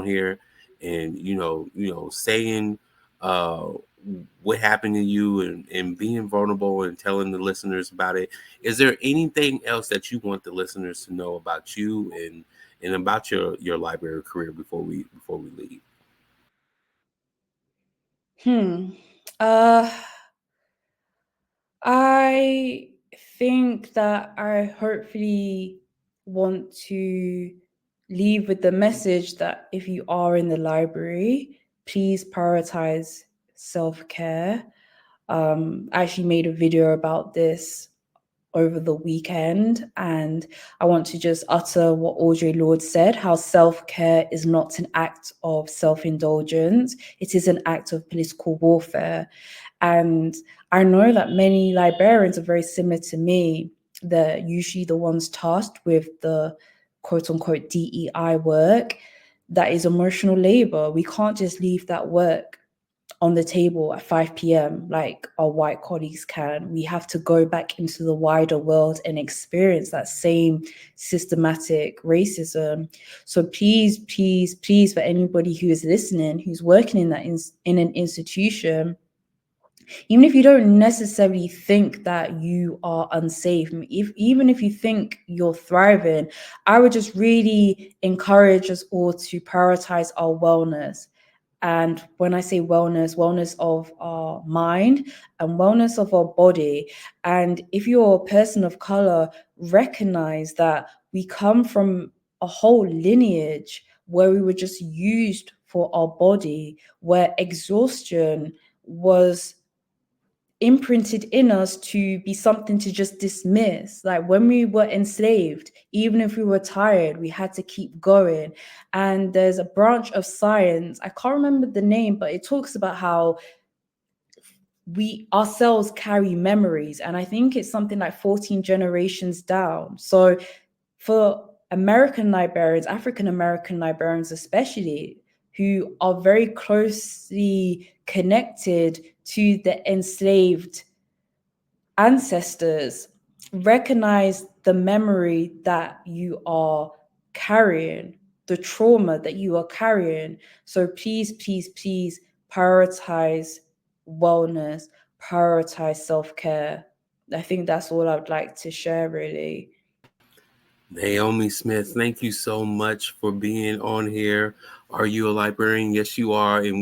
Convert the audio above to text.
here and saying uh what happened to you and being vulnerable and telling the listeners about it. Is there anything else that you want the listeners to know about you and about your library career before we leave? Hmm. Uh, I think that I hopefully want to leave with the message that if you are in the library, please prioritize self care. I actually made a video about this over the weekend, and I want to just utter what Audre Lorde said, how self-care is not an act of self-indulgence, it is an act of political warfare. And I know that many librarians are very similar to me. They're usually the ones tasked with the quote unquote DEI work that is emotional labor. We can't just leave that work on the table at 5 p.m. like our white colleagues can. We have to go back into the wider world and experience that same systematic racism. So please, please, please, for anybody who is listening, who's working in in an institution, even if you don't necessarily think that you are unsafe, even if you think you're thriving, I would just really encourage us all to prioritize our wellness. And when I say wellness, wellness of our mind and wellness of our body. And if you're a person of color, recognize that we come from a whole lineage where we were just used for our body, where exhaustion was imprinted in us to be something to just dismiss. Like when we were enslaved, even if we were tired, we had to keep going. And there's a branch of science, I can't remember the name, but it talks about how we ourselves carry memories. And I think it's something like 14 generations down. So for American librarians, African American librarians especially, who are very closely connected to the enslaved ancestors, recognize the memory that you are carrying, the trauma that you are carrying. So please, please, please prioritize wellness, prioritize self care. I think that's all I'd like to share, really. Naomi Smith, thank you so much for being on here. Are you a librarian? Yes, you are. And